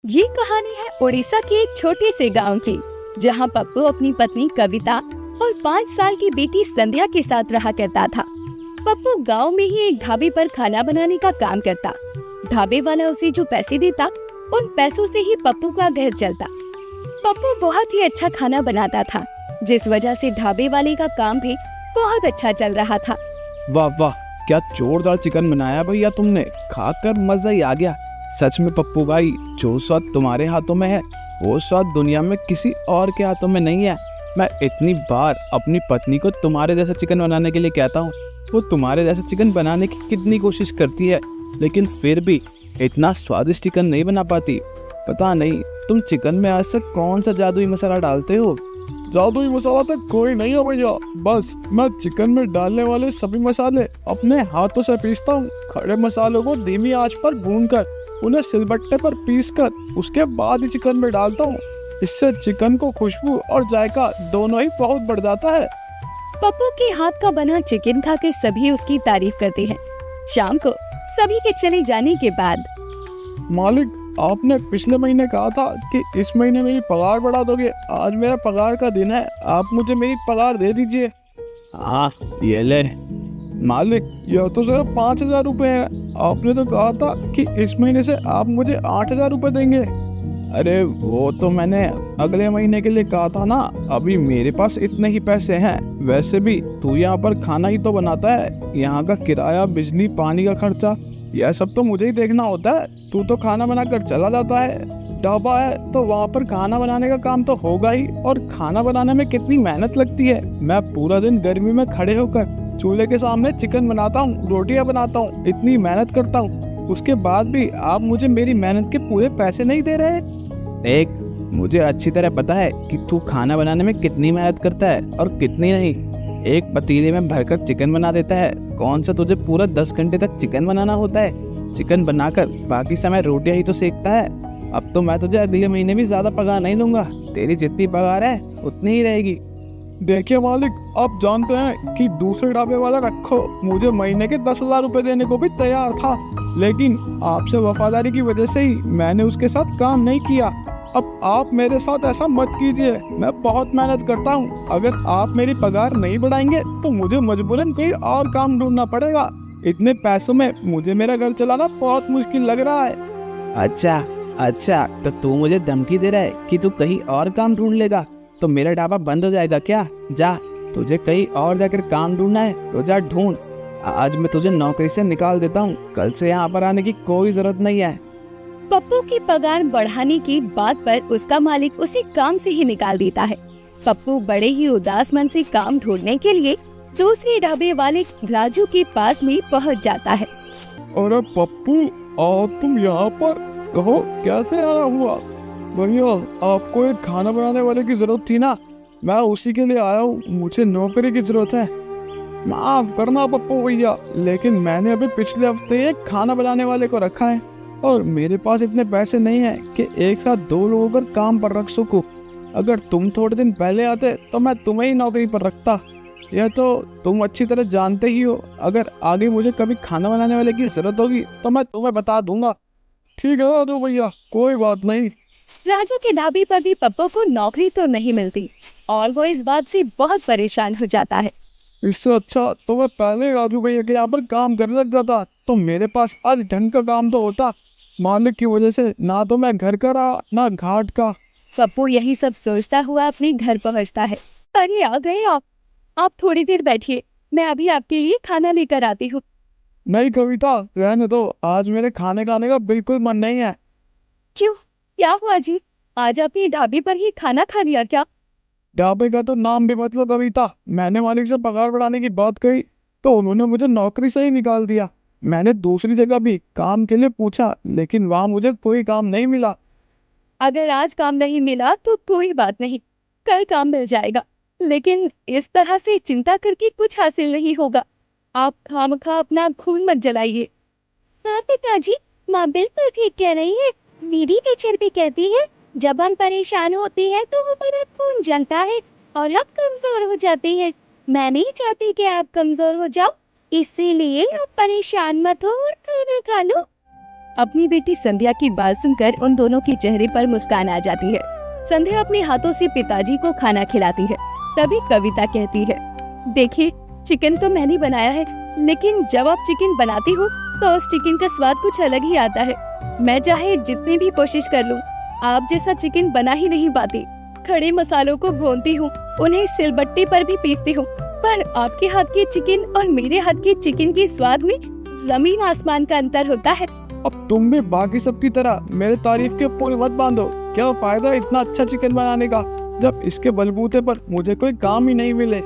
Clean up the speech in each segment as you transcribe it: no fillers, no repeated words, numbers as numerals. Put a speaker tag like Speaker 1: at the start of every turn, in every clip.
Speaker 1: ये कहानी है उड़ीसा के एक छोटे से गांव की, जहां पप्पू अपनी पत्नी कविता और 5 साल की बेटी संध्या के साथ रहा करता था। पप्पू गांव में ही एक ढाबे पर खाना बनाने का काम करता। ढाबे वाला उसे जो पैसे देता, उन पैसों से ही पप्पू का घर चलता। पप्पू बहुत ही अच्छा खाना बनाता था, जिस वजह से ढाबे वाले का काम भी बहुत अच्छा चल रहा था।
Speaker 2: वाह वाह, क्या जोरदार चिकन बनाया भैया तुमने, खाकर मजा ही आ गया। सच में पप्पू भाई, जो स्वाद तुम्हारे हाथों में है वो स्वाद दुनिया में किसी और के हाथों में नहीं है। मैं इतनी बार अपनी पत्नी को तुम्हारे जैसा चिकन बनाने के लिए कहता हूँ, वो तुम्हारे जैसा चिकन बनाने की कितनी कोशिश करती है, लेकिन फिर भी इतना स्वादिष्ट चिकन नहीं बना पाती। पता नहीं तुम चिकन में ऐसा कौन सा जादुई मसाला डालते हो।
Speaker 3: जादुई मसाला तो कोई नहीं है भैया, बस मैं चिकन में डालने वाले सभी मसाले अपने हाथों से पीसता हूँ। खड़े मसालों को धीमी आंच पर भूनकर उन्हें सिलबट्टे पर पीसकर उसके बाद ही चिकन में डालता हूँ। इससे चिकन को खुशबू और जायका दोनों ही बहुत बढ़ जाता है।
Speaker 1: पप्पू के हाथ का बना चिकन खाकर सभी उसकी तारीफ करते हैं। शाम को सभी के चले जाने के बाद,
Speaker 3: मालिक, आपने पिछले महीने कहा था कि इस महीने मेरी पगार बढ़ा दोगे। आज मेरा पगार का दिन है, आप मुझे मेरी पगार दे दीजिए।
Speaker 2: हाँ ये ले।
Speaker 3: मालिक, यह तो सिर्फ 5,000 रुपए है। आपने तो कहा था कि इस महीने से आप मुझे 8,000 रुपए देंगे।
Speaker 2: अरे वो तो मैंने अगले महीने के लिए कहा था ना, अभी मेरे पास इतने ही पैसे हैं। वैसे भी तू यहाँ पर खाना ही तो बनाता है, यहाँ का किराया, बिजली, पानी का खर्चा, यह सब तो मुझे ही देखना होता है। तू तो खाना बनाकर चला जाता है। ढाबा है तो वहाँ पर खाना बनाने का काम तो होगा ही, और खाना बनाने में कितनी मेहनत लगती है। मैं पूरा दिन गर्मी में खड़े होकर चूल्हे के सामने चिकन बनाता हूँ, रोटियां बनाता हूँ, इतनी मेहनत करता हूँ। उसके बाद भी आप मुझे मेरी मेहनत के पूरे पैसे नहीं दे रहे। देख, मुझे अच्छी तरह पता है कि तू खाना बनाने में कितनी मेहनत करता है और कितनी नहीं। एक पतीले में भरकर चिकन बना देता है, कौन सा तुझे पूरा 10 घंटे तक चिकन बनाना होता है। चिकन बनाकर बाकी समय रोटियां ही तो सेकता है। अब तो मैं तुझे अगले महीने भी ज्यादा पगार नहीं दूंगा, तेरी जितनी पगार है उतनी ही रहेगी।
Speaker 3: देखिए मालिक, आप जानते हैं कि दूसरे ढाबे वाला रखो मुझे महीने के 10,000 रुपए देने को भी तैयार था, लेकिन आपसे वफादारी की वजह से ही मैंने उसके साथ काम नहीं किया। अब आप मेरे साथ ऐसा मत कीजिए, मैं बहुत मेहनत करता हूँ। अगर आप मेरी पगार नहीं बढ़ाएंगे तो मुझे मजबूरन कोई और काम ढूंढना पड़ेगा। इतने पैसों में मुझे मेरा घर चलाना बहुत मुश्किल लग रहा है।
Speaker 2: अच्छा, तो तू मुझे धमकी दे रहा है कि तू कहीं और काम ढूंढ लेगा तो मेरा ढाबा बंद हो जाएगा क्या? जा, तुझे कहीं और जाकर काम ढूंढना है तो जा ढूंढ। आज मैं तुझे नौकरी से निकाल देता हूँ, कल से यहाँ पर आने की कोई जरूरत नहीं है।
Speaker 1: पप्पू की पगार बढ़ाने की बात पर उसका मालिक उसे काम से ही निकाल देता है। पप्पू बड़े ही उदास मन से काम ढूंढने के लिए दूसरे ढाबे वाले राजू के पास में पहुँच जाता है।
Speaker 3: अरे पप्पू, तुम यहाँ पर, कहो कैसे आना हुआ? भैया, आपको एक खाना बनाने वाले की जरूरत थी ना, मैं उसी के लिए आया हूँ। मुझे नौकरी की जरूरत है। माफ करना पप्पू भैया, लेकिन मैंने अभी पिछले हफ्ते एक खाना बनाने वाले को रखा है और मेरे पास इतने पैसे नहीं हैं कि एक साथ 2 लोगों को काम पर रख सकूं। अगर तुम थोड़े दिन पहले आते तो मैं तुम्हें ही नौकरी पर रखता। यह तो तुम अच्छी तरह जानते ही हो। अगर आगे मुझे कभी खाना बनाने वाले की जरूरत होगी तो मैं तुम्हें बता दूंगा। ठीक है राजू भैया, कोई बात नहीं।
Speaker 1: राजू के ढाबे पर भी पप्पू को नौकरी तो नहीं मिलती और वो इस बात से बहुत परेशान हो जाता है।
Speaker 3: इससे अच्छा तो मैं पहले राजू भैया के यहाँ पर काम करने लग जाता, तो मेरे पास आज ढंग का काम तो होता। मालिक की वजह से ना तो मैं घर का रहा ना घाट का।
Speaker 1: पप्पू यही सब सोचता हुआ अपने घर पहुंचता है। अरे आ गए आप थोड़ी देर बैठिए, मैं अभी आपके लिए खाना लेकर आती हूँ।
Speaker 3: नहीं कविता, रहने दो, आज मेरे खाने खाने का बिल्कुल मन नहीं है।
Speaker 1: क्यों, क्या हुआ जी? आज आपने ढाबे पर ही खाना खा लिया क्या?
Speaker 3: ढाबे का तो नाम भी मतलब कविता, मैंने मालिक से पगार बढ़ाने की बात कही तो उन्होंने मुझे नौकरी से ही निकाल दिया। मैंने दूसरी जगह भी काम के लिए पूछा, लेकिन वहां मुझे कोई काम नहीं मिला।
Speaker 1: अगर आज काम नहीं मिला तो कोई बात नहीं, कल काम मिल जाएगा। लेकिन इस तरह से चिंता करके कुछ हासिल नहीं होगा। आप खामखा अपना खून मत जलाइए। हाँ पिताजी, माँ बिल्कुल ठीक कह रही है। मेरी टीचर भी कहती है जब हम परेशान होते हैं तो हमारा खून जलता है और हम कमजोर हो जाते हैं। मैं नहीं चाहती कि आप कमजोर हो जाओ, इसीलिए आप परेशान मत हो और खाना खा लो। अपनी बेटी संध्या की बात सुनकर उन दोनों के चेहरे पर मुस्कान आ जाती है। संध्या अपने हाथों से पिताजी को खाना खिलाती है। तभी कविता कहती है, देखिए चिकन तो मैंने बनाया है, लेकिन जब आप चिकन बनाती हो तो उस चिकन का स्वाद कुछ अलग ही आता है। मैं चाहे जितनी भी कोशिश कर लूं, आप जैसा चिकन बना ही नहीं पाती। खड़े मसालों को भूनती हूँ, उन्हें सिलबट्टे पर भी पीसती हूँ, पर आपके हाथ के चिकन और मेरे हाथ के चिकन के स्वाद में जमीन आसमान का अंतर होता है।
Speaker 3: अब तुम भी बाकी सबकी तरह मेरे तारीफ के पुल मत बांधो। क्या फायदा इतना अच्छा चिकन बनाने का जब इसके बलबूते पर मुझे कोई काम ही नहीं मिले।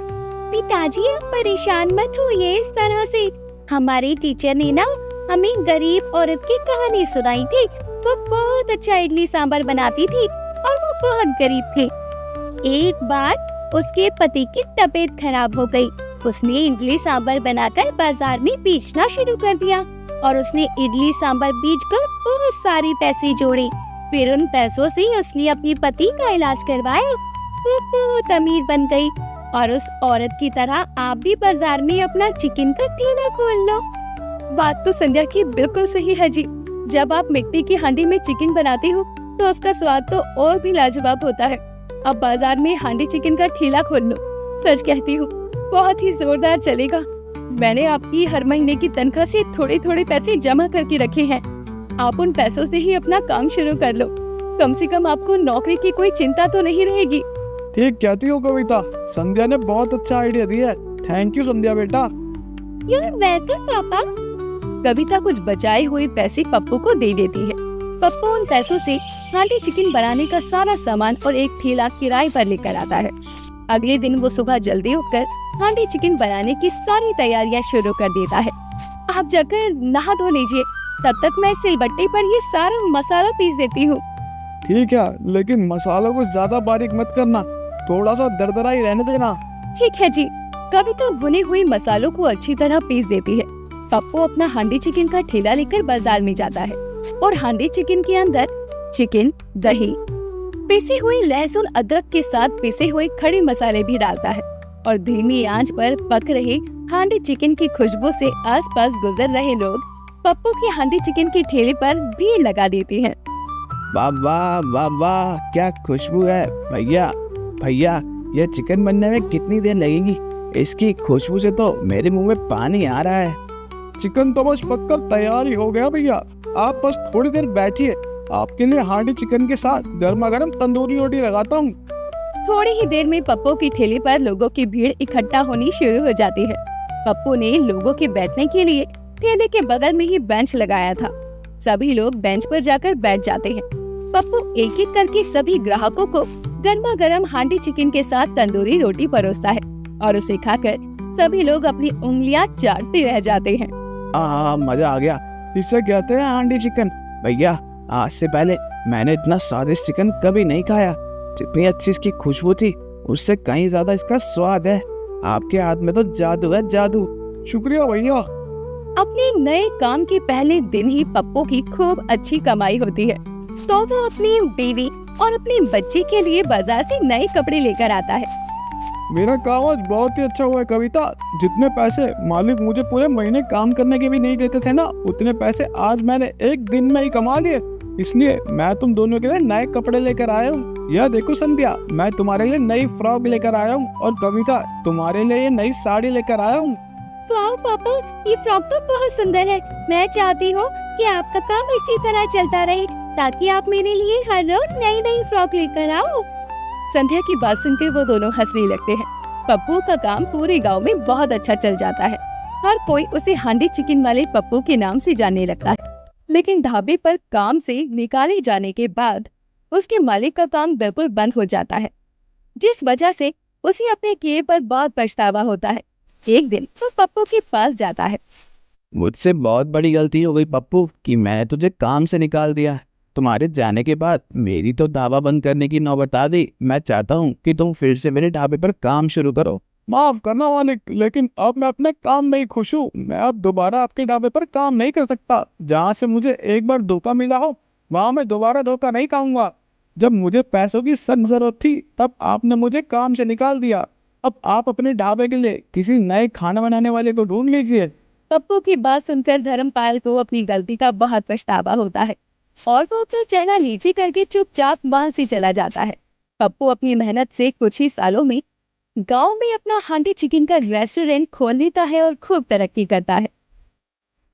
Speaker 1: पिताजी आप परेशान मत होइए इस तरह से। हमारे टीचर ने ना हमें गरीब औरत की कहानी सुनाई थी। वो बहुत अच्छा इडली सांभर बनाती थी और वो बहुत गरीब थी। एक बार उसके पति की तबीयत खराब हो गई। उसने इडली सांभर बनाकर बाजार में बेचना शुरू कर दिया और उसने इडली सांभर बेचकर बहुत सारे पैसे जोड़े। फिर उन पैसों से उसने अपने पति का इलाज करवाया। वो बहुत अमीर बन गई और उस औरत की तरह आप भी बाजार में अपना चिकन का ठेला खोल लो। बात तो संध्या की बिल्कुल सही है जी। जब आप मिट्टी की हांडी में चिकन बनाती हो तो उसका स्वाद तो और भी लाजवाब होता है। अब बाजार में हांडी चिकन का ठेला खोल लो। सच कहती हूँ बहुत ही जोरदार चलेगा। मैंने आपकी हर महीने की तनख्वाह से थोड़े थोड़े पैसे जमा करके रखे हैं। आप उन पैसों से ही अपना काम शुरू कर लो। कम से कम आपको नौकरी की कोई चिंता तो नहीं रहेगी।
Speaker 3: ठीक कहती हो कविता, संध्या ने बहुत अच्छा आइडिया दिया है। थैंक यू संध्या बेटा।
Speaker 1: यू आर वेलकम पापा। कविता कुछ बचाए हुए पैसे पप्पू को दे देती है। पप्पू उन पैसों से हांडी चिकन बनाने का सारा सामान और एक ठेला किराए पर लेकर आता है। अगले दिन वो सुबह जल्दी उठकर हांडी चिकन बनाने की सारी तैयारियां शुरू कर देता है। आप जाकर नहा धो लीजिए, तब तक मैं सिलबट्टे पर ये सारा मसाला पीस देती हूँ।
Speaker 3: ठीक है, लेकिन मसालों को ज्यादा बारीक मत करना, थोड़ा सा दरदरा ही रहने देना।
Speaker 1: ठीक है जी। कविता भुने हुए मसालों को अच्छी तरह पीस देती है। पप्पू अपना हांडी चिकन का ठेला लेकर बाजार में जाता है और हांडी चिकन के अंदर चिकन, दही, पिसी हुई लहसुन, अदरक के साथ पिसे हुए खड़े मसाले भी डालता है और धीमी आंच पर पक रहे हांडी चिकन की खुशबू से आसपास गुजर रहे लोग पप्पू की हांडी चिकन के ठेले पर भीड़ लगा देते हैं।
Speaker 2: वाह वाह वाह वाह, क्या खुशबू है। भैया भैया, यह चिकन बनने में कितनी देर लगेगी? इसकी खुशबू से तो मेरे मुंह में पानी आ रहा है।
Speaker 3: चिकन तो बस पककर तैयार ही हो गया भैया, आप बस थोड़ी देर बैठिए। आपके लिए हांडी चिकन के साथ गर्मा गर्म तंदूरी रोटी लगाता हूँ।
Speaker 1: थोड़ी ही देर में पप्पू की ठेले पर लोगों की भीड़ इकट्ठा होनी शुरू हो जाती है। पप्पू ने लोगों के बैठने के लिए ठेले के बगल में ही बेंच लगाया था। सभी लोग बेंच पर जाकर बैठ जाते हैं। पप्पू एक एक करके सभी ग्राहकों को गर्मा गर्म हांडी चिकन के साथ तंदूरी रोटी परोसता है और उसे खाकर सभी लोग अपनी उंगलियां चाटते रह जाते हैं।
Speaker 2: मजा आ गया। इसे कहते हैं हांडी चिकन। भैया, आज से पहले मैंने इतना स्वादिष्ट चिकन कभी नहीं खाया। जितनी अच्छी इसकी खुशबू थी, उससे कहीं ज्यादा इसका स्वाद है। आपके हाथ में तो जादू है, जादू।
Speaker 3: शुक्रिया भैया।
Speaker 1: अपने नए काम के पहले दिन ही पप्पू की खूब अच्छी कमाई होती है, तो वो अपनी बीवी और अपने बच्चे के लिए बाजार से नए कपड़े लेकर आता है।
Speaker 3: मेरा काम आज बहुत ही अच्छा हुआ है कविता। जितने पैसे मालिक मुझे पूरे महीने काम करने के भी नहीं देते थे ना, उतने पैसे आज मैंने एक दिन में ही कमा लिए। इसलिए मैं तुम दोनों के लिए नए कपड़े लेकर आया हूँ। यह देखो संध्या, मैं तुम्हारे लिए नई फ्रॉक लेकर आया हूँ और कविता, तुम्हारे लिए ये नई साड़ी लेकर आया हूँ।
Speaker 1: वाह पापा, ये फ्रॉक तो बहुत सुंदर है। मैं चाहती हूँ कि आपका काम इसी तरह चलता रहे, ताकि आप मेरे लिए हर रोज नई नई फ्रॉक लेकर आओ। संध्या की बात सुनकर वो दोनों हंसने लगते हैं। पप्पू का काम पूरे गांव में बहुत अच्छा चल जाता है। हर कोई उसे हांडी चिकन वाले पप्पू के नाम से जानने लगता है। लेकिन ढाबे पर काम से निकाले जाने के बाद उसके मालिक का काम बिल्कुल बंद हो जाता है, जिस वजह से उसे अपने किए पर बहुत पछतावा होता है। एक दिन वो पप्पू के पास जाता है।
Speaker 2: मुझसे बहुत बड़ी गलती हो गई पप्पू कि मैंने तुझे काम से निकाल दिया। तुम्हारे जाने के बाद मेरी तो ढाबा बंद करने की नौबत आ गई। मैं चाहता हूँ कि तुम फिर से मेरे ढाबे पर काम शुरू करो।
Speaker 3: माफ करना मालिक, लेकिन अब मैं अपने काम में ही खुश हूँ। मैं अब दोबारा आपके ढाबे पर काम नहीं कर सकता। जहाँ से मुझे एक बार धोखा मिला हो, वहाँ मैं दोबारा धोखा नहीं खाऊंगा। जब मुझे पैसों की सख्त जरूरत थी, तब आपने मुझे काम से निकाल दिया। अब आप अपने ढाबे के लिए किसी नए खाना बनाने वाले को ढूंढ लीजिए।
Speaker 1: पप्पू की बात सुनकर धर्मपाल को अपनी गलती का बहुत पछतावा होता है और वो अपना चेहरा नीचे करके चुपचाप वहां से चला जाता है। पप्पू अपनी मेहनत से कुछ ही सालों में गांव में अपना हांडी चिकन का रेस्टोरेंट खोल लेता है और खूब तरक्की करता है।